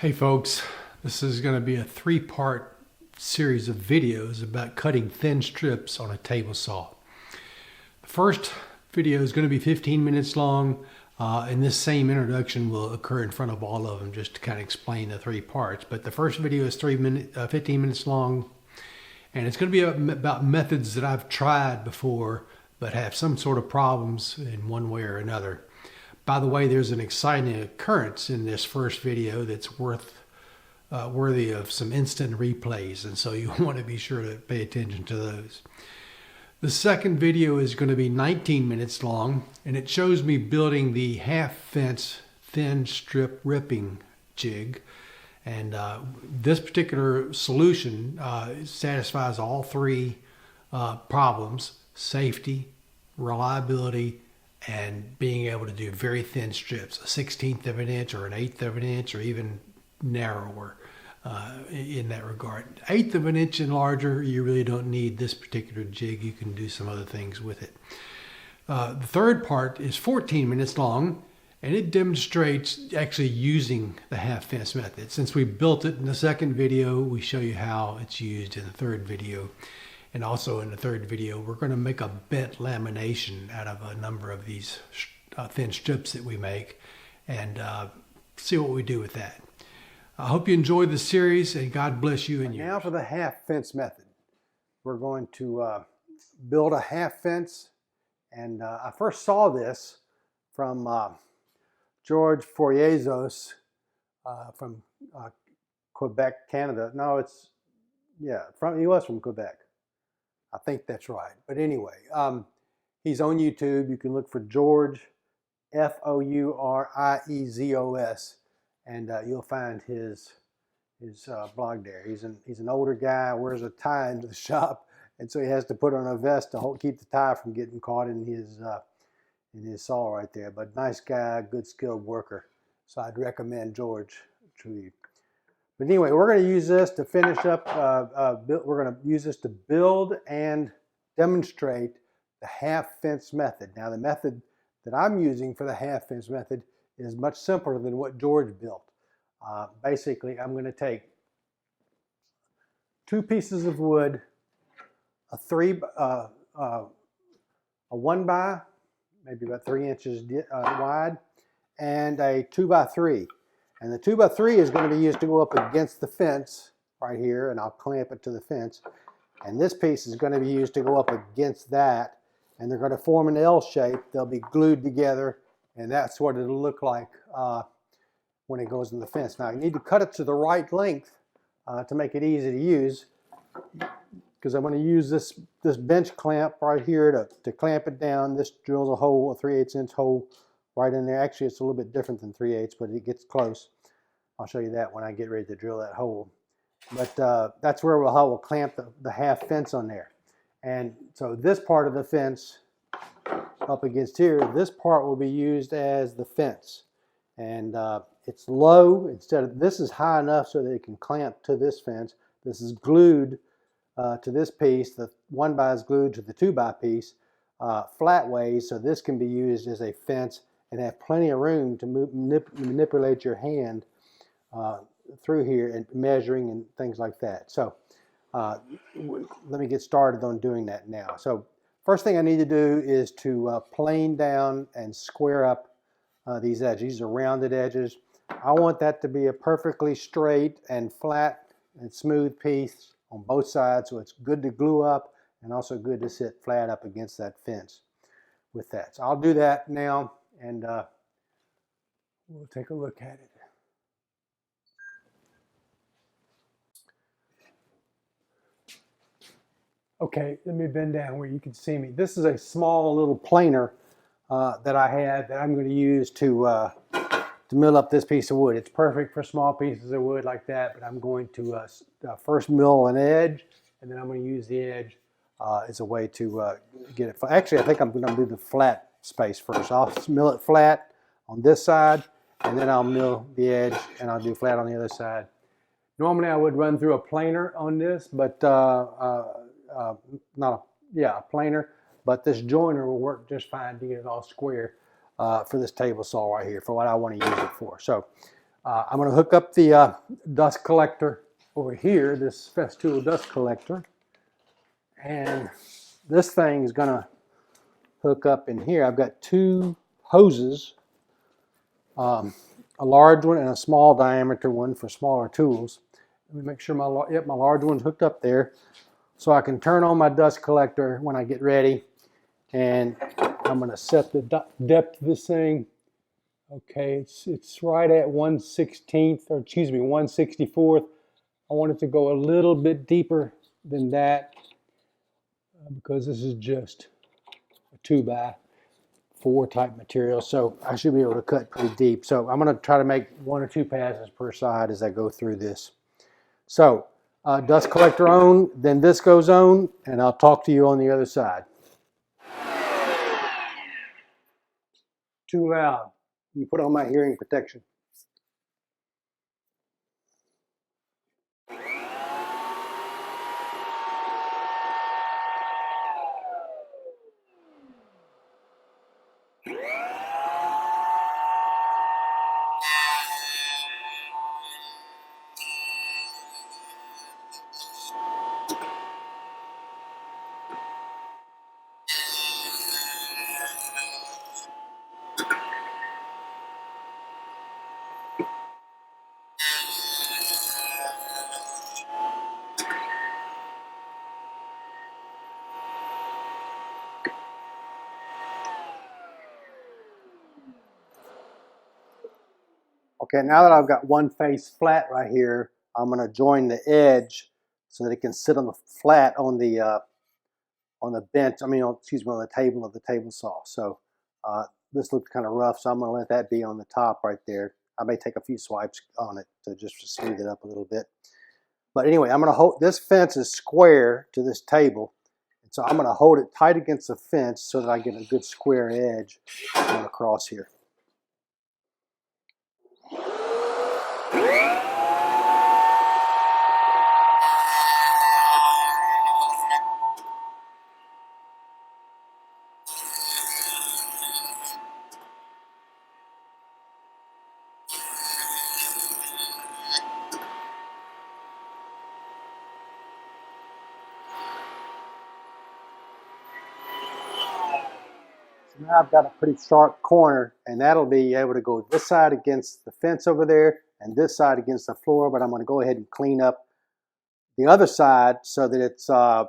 Hey folks, this is going to be a three-part series of videos about cutting thin strips on a table saw. The first video is going to be 15 minutes long, and this same introduction will occur in front of all of them just to kind of explain the three parts. But the first video is 15 minutes long, and it's going to be about methods that I've tried before but have some sort of problems in one way or another. By the way, there's an exciting occurrence in this first video that's worthy of some instant replays, and so you want to be sure to pay attention to those. The second video is going to be 19 minutes long, and it shows me building the half fence thin strip ripping jig. And this particular solution satisfies all three problems: safety, reliability, and being able to do very thin strips, a 1/16 of an inch or an 1/8 of an inch, or even narrower in that regard. 1/8 of an inch and larger, you really don't need this particular jig. You can do some other things with it. The third part is 14 minutes long, and it demonstrates actually using the half fence method. Since we built it in the second video, we show you how it's used in the third video. And also in the third video, we're going to make a bent lamination out of a number of these thin strips that we make, and see what we do with that. I hope you enjoyed the series, and God bless you and yours. Now for the half fence method. We're going to build a half fence, and I first saw this from George Foriezos from Quebec, Canada. No, he was from Quebec. I think that's right. But anyway, he's on YouTube. You can look for George, F-O-U-R-I-E-Z-O-S, and you'll find his blog there. He's an older guy, wears a tie into the shop, and so he has to put on a vest to keep the tie from getting caught in his saw right there. But nice guy, good skilled worker. So I'd recommend George to you. But anyway, we're going to use this to finish up. We're going to use this to build and demonstrate the half fence method. Now, the method that I'm using for the half fence method is much simpler than what George built. Basically, I'm going to take two pieces of wood, a 1x, maybe about 3 inches wide, and a 2x3. And the 2x3 is going to be used to go up against the fence right here, and I'll clamp it to the fence. And this piece is going to be used to go up against that, and they're going to form an L shape. They'll be glued together, and that's what it'll look like when it goes in the fence. Now, you need to cut it to the right length to make it easy to use, because I'm going to use this bench clamp right here to clamp it down. This drills a hole, a 3/8 inch hole right in there. Actually, it's a little bit different than 3/8, but it gets close. I'll show you that when I get ready to drill that hole. But that's where we'll clamp the half fence on there. And so this part of the fence up against here, this part will be used as the fence. And it's low. This is high enough so that it can clamp to this fence. This is glued to this piece. The 1x is glued to the 2x piece flat ways, so this can be used as a fence and have plenty of room to manipulate your hand through here and measuring and things like that. So let me get started on doing that now. So first thing I need to do is to plane down and square up these edges. These are rounded edges. I want that to be a perfectly straight and flat and smooth piece on both sides, so it's good to glue up and also good to sit flat up against that fence with that. So I'll do that now, and we'll take a look at it. Okay, let me bend down where you can see me. This is a small little planer that I had that I'm going to use to mill up this piece of wood. It's perfect for small pieces of wood like that, but I'm going to first mill an edge, and then I'm going to use the edge as a way to get it. Actually, I think I'm going to do the flat space first. I'll mill it flat on this side, and then I'll mill the edge, and I'll do flat on the other side. Normally, I would run through a planer on this, but a planer, but this joiner will work just fine to get it all square for this table saw right here, for what I want to use it for. So I'm going to hook up the dust collector over here, this Festool dust collector. And this thing is going to hook up in here. I've got two hoses, a large one and a small diameter one for smaller tools. Let me make sure my large one's hooked up there, so I can turn on my dust collector when I get ready. And I'm going to set the depth of this thing. Okay, it's right at 1/16, or excuse me, 1/64. I want it to go a little bit deeper than that because this is just a 2x4 type material, so I should be able to cut pretty deep. So I'm going to try to make 1 or 2 passes per side as I go through this. So dust collector on, then this goes on, and I'll talk to you on the other side. Too loud. You put on my hearing protection. Okay, now that I've got one face flat right here, I'm going to join the edge so that it can sit on the flat on the bench. I mean, excuse me, on the table of the table saw. So this looks kind of rough, so I'm going to let that be on the top right there. I may take a few swipes on it to smooth it up a little bit. But anyway, I'm going to hold this fence is square to this table, and so I'm going to hold it tight against the fence so that I get a good square edge going across here. So now I've got a pretty sharp corner, and that'll be able to go this side against the fence over there and this side against the floor, but I'm going to go ahead and clean up the other side so that it's have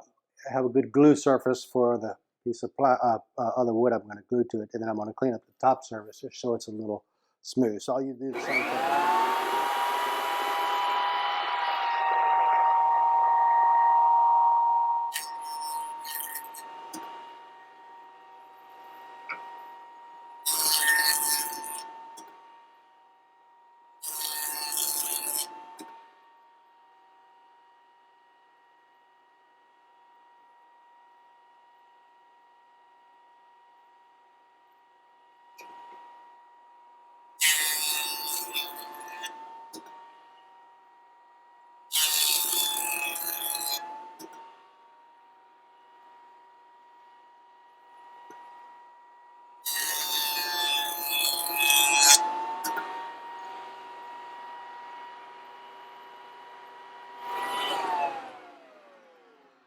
a good glue surface for the piece of other wood I'm going to glue to it, and then I'm going to clean up the top surface just so it's a little smooth. So all you do the same thing.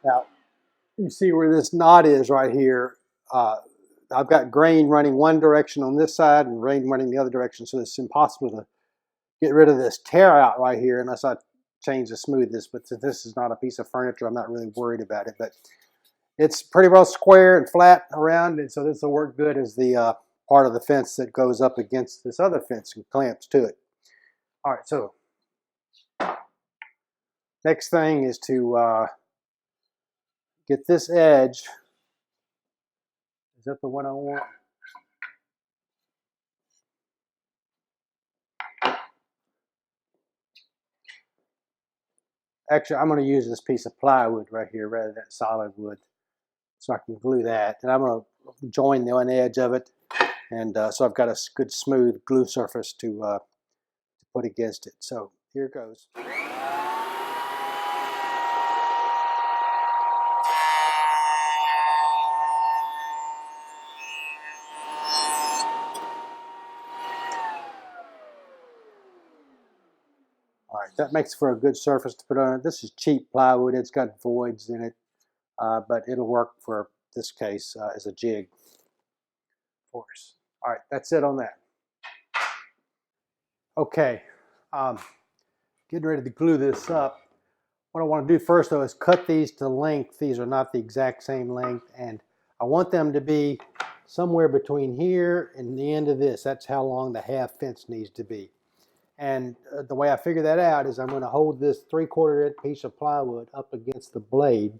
Now, you see where this knot is right here. I've got grain running one direction on this side and grain running the other direction, so it's impossible to get rid of this tear out right here unless I change the smoothness. But since this is not a piece of furniture, I'm not really worried about it. But it's pretty well square and flat around, and so this will work good as the part of the fence that goes up against this other fence and clamps to it. All right, so next thing is to get this edge. Is that the one I want? Actually, I'm going to use this piece of plywood right here rather than solid wood, so I can glue that. And I'm going to join the one edge of it, and so I've got a good smooth glue surface to put against it. So here it goes. All right, that makes for a good surface to put on it. This is cheap plywood. It's got voids in it, but it'll work for this case as a jig for us. All right, that's it on that. Okay, getting ready to glue this up. What I want to do first, though, is cut these to length. These are not the exact same length, and I want them to be somewhere between here and the end of this. That's how long the half fence needs to be. And the way I figure that out is I'm going to hold this 3/4 inch piece of plywood up against the blade,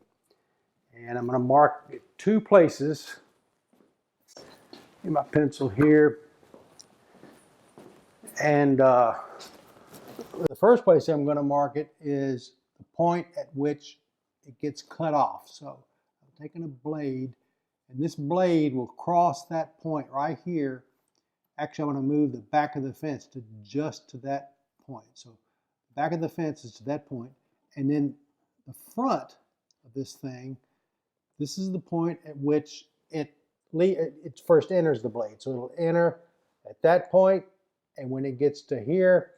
and I'm going to mark 2 places in my pencil here. And the first place I'm going to mark it is the point at which it gets cut off. So I'm taking a blade, and this blade will cross that point right here. Actually, I'm going to move the back of the fence to just to that point. So the back of the fence is to that point, and then the front of this thing, this is the point at which it first enters the blade. So it'll enter at that point, and when it gets to here,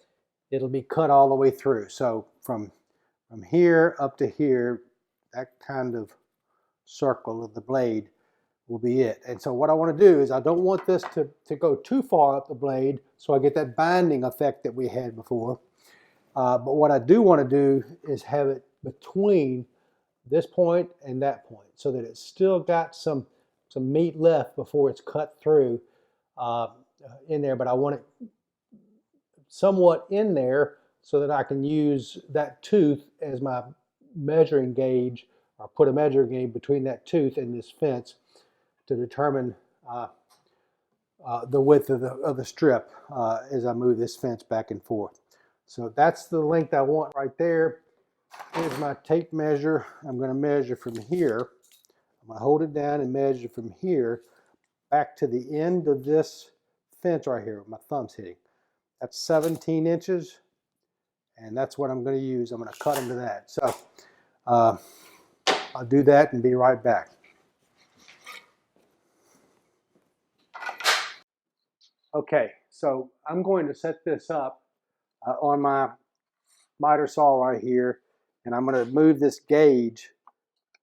it'll be cut all the way through. So from here up to here, that kind of circle of the blade will be it. And so what I want to do is I don't want this to go too far up the blade so I get that binding effect that we had before. But what I do want to do is have it between this point and that point so that it's still got some meat left before it's cut through in there. But I want it somewhat in there so that I can use that tooth as my measuring gauge, or put a measuring gauge between that tooth and this fence to determine the width of the strip as I move this fence back and forth. So that's the length I want right there. Here's my tape measure. I'm going to measure from here. I'm going to hold it down and measure from here back to the end of this fence right here. My thumb's hitting. That's 17 inches, and that's what I'm going to use. I'm going to cut into that. So I'll do that and be right back. Okay, so I'm going to set this up on my miter saw right here, and I'm going to move this gauge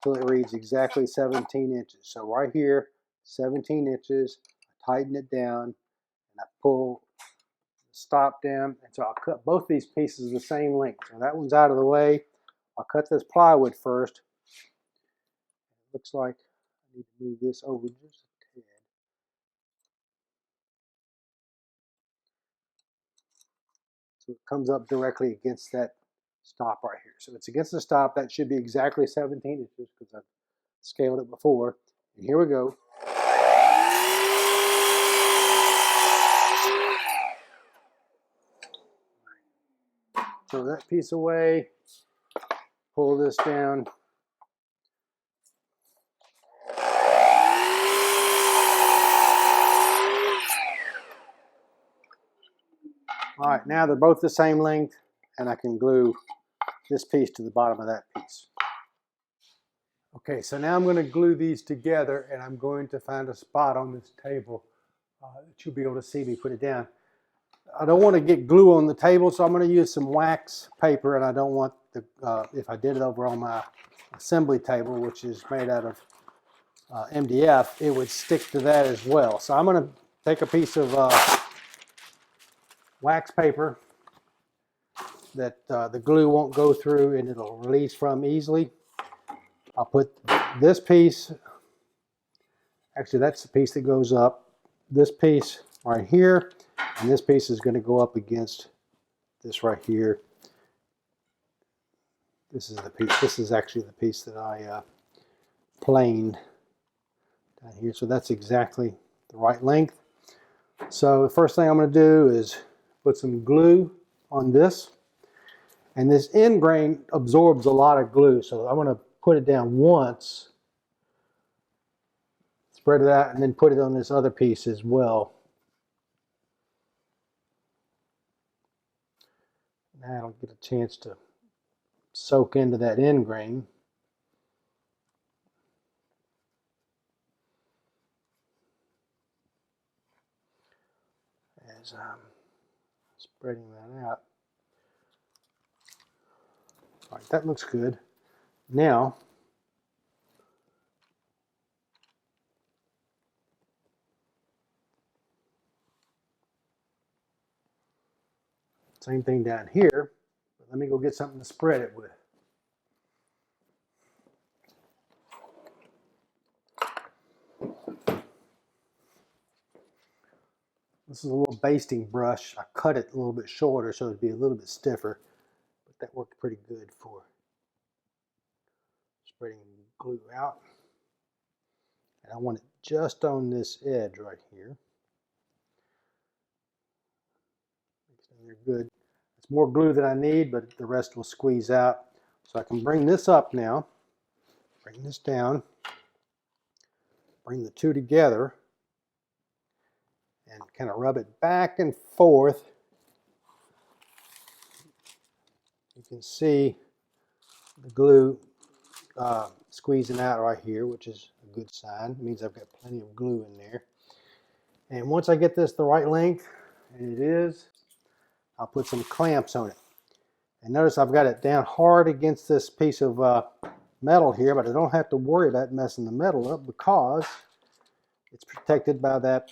till it reads exactly 17 inches. So right here, 17 inches, I tighten it down, and I pull the stop down, and so I'll cut both these pieces the same length. So that one's out of the way. I'll cut this plywood first. It looks like I need to move this over just a tad. So it comes up directly against that stop right here. So it's against the stop. That should be exactly 17 inches because I've scaled it before. And here we go. Throw that piece away. Pull this down. All right, now they're both the same length, and I can glue this piece to the bottom of that piece. Okay, so now I'm going to glue these together, and I'm going to find a spot on this table that you'll be able to see me put it down. I don't want to get glue on the table, so I'm going to use some wax paper, and I don't want the, if I did it over on my assembly table, which is made out of MDF, it would stick to that as well. So I'm going to take a piece of wax paper that the glue won't go through and it'll release from easily. I'll put this piece, actually that's the piece that goes up, this piece right here, and this piece is going to go up against this right here. This is the piece, this is actually the piece that I planed down here, so that's exactly the right length. So the first thing I'm going to do is put some glue on this, and this end grain absorbs a lot of glue, so I'm going to put it down once, spread it out, and then put it on this other piece as well. Now it'll get a chance to soak into that end grain. As I'm spreading that out. All right, that looks good. Now, same thing down here. But let me go get something to spread it with. This is a little basting brush. I cut it a little bit shorter so it'd be a little bit stiffer, but that worked pretty good for spreading glue out. And I want it just on this edge right here. Mix in there good. It's more glue than I need, but the rest will squeeze out. So I can bring this up now, bring this down, bring the two together, and kind of rub it back and forth. You can see the glue squeezing out right here, which is a good sign. It means I've got plenty of glue in there. And once I get this the right length, and it is, I'll put some clamps on it. And notice I've got it down hard against this piece of metal here, but I don't have to worry about messing the metal up because it's protected by that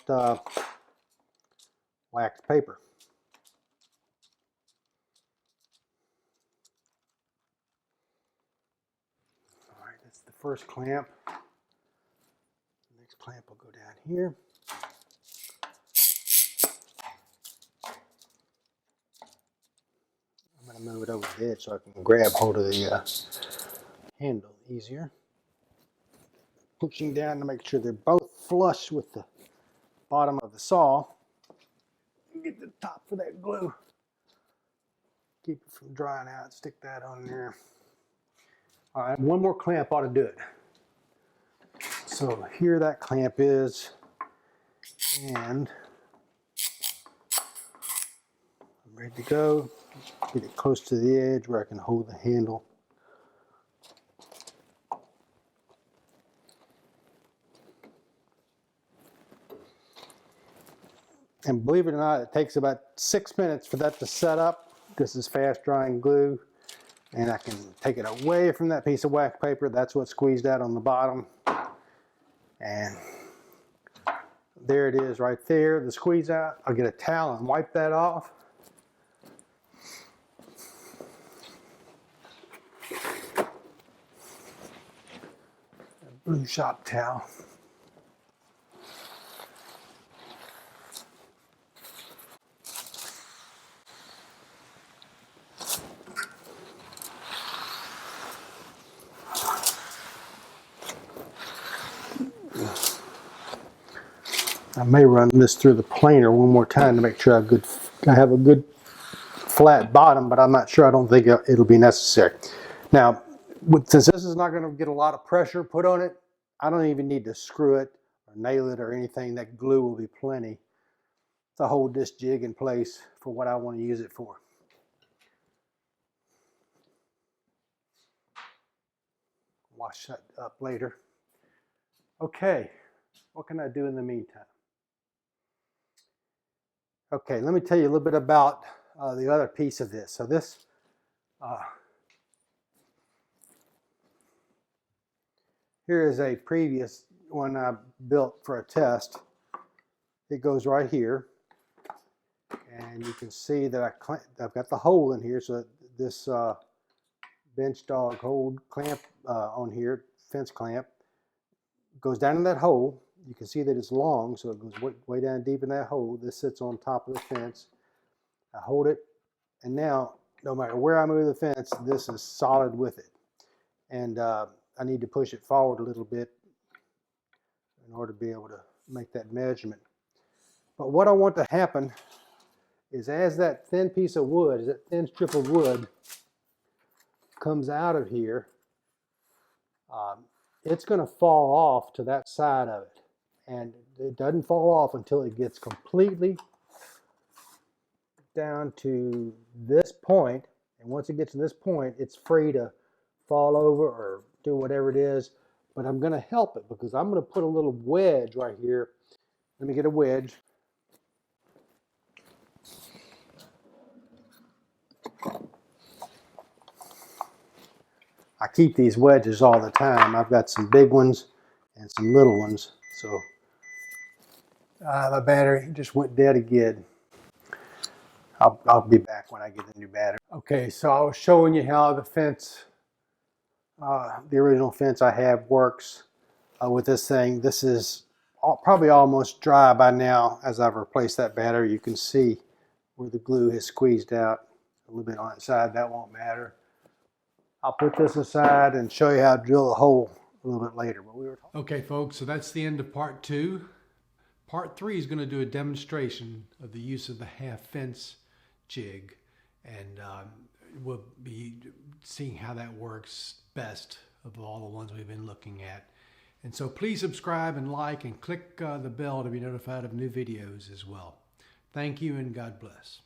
wax paper. All right, that's the first clamp. The next clamp will go down here. I'm going to move it over the edge so I can grab hold of the handle easier. Pushing down to make sure they're both flush with the bottom of the saw. Get the top for that glue. Keep it from drying out. Stick that on there. All right, one more clamp ought to do it. So here that clamp is, and I'm ready to go. Get it close to the edge where I can hold the handle. And believe it or not, it takes about 6 minutes for that to set up. This is fast drying glue. And I can take it away from that piece of wax paper. That's what squeezed out on the bottom. And there it is right there, the squeeze out. I'll get a towel and wipe that off. A blue shop towel. I may run this through the planer one more time to make sure I have a good flat bottom, but I'm not sure. I don't think it'll be necessary. Now, since this is not going to get a lot of pressure put on it, I don't even need to screw it or nail it or anything. That glue will be plenty to hold this jig in place for what I want to use it for. Wash that up later. Okay, what can I do in the meantime? Okay, let me tell you a little bit about the other piece of this. So this here is a previous one I built for a test. It goes right here, and you can see that I've got the hole in here, so that this bench dog hold clamp on here, fence clamp, goes down in that hole. You can see that it's long, so it goes way down deep in that hole. This sits on top of the fence. I hold it, and now no matter where I move the fence, this is solid with it. And I need to push it forward a little bit in order to be able to make that measurement. But what I want to happen is as that thin piece of wood, as that thin strip of wood comes out of here, it's going to fall off to that side of it. And it doesn't fall off until it gets completely down to this point. And once it gets to this point, it's free to fall over or do whatever it is. But I'm going to help it because I'm going to put a little wedge right here. Let me get a wedge. I keep these wedges all the time. I've got some big ones and some little ones. So my battery just went dead again. I'll be back when I get the new battery. Okay, so I was showing you how the fence, the original fence I have works with this thing. This is probably almost dry by now. As I've replaced that battery, you can see where the glue has squeezed out a little bit on its side. That won't matter. I'll put this aside and show you how to drill a hole a little bit later. But Okay, folks, so that's the end of part 2. Part 3 is going to do a demonstration of the use of the half fence jig, and we'll be seeing how that works best of all the ones we've been looking at. And so please subscribe and like and click the bell to be notified of new videos as well. Thank you and God bless.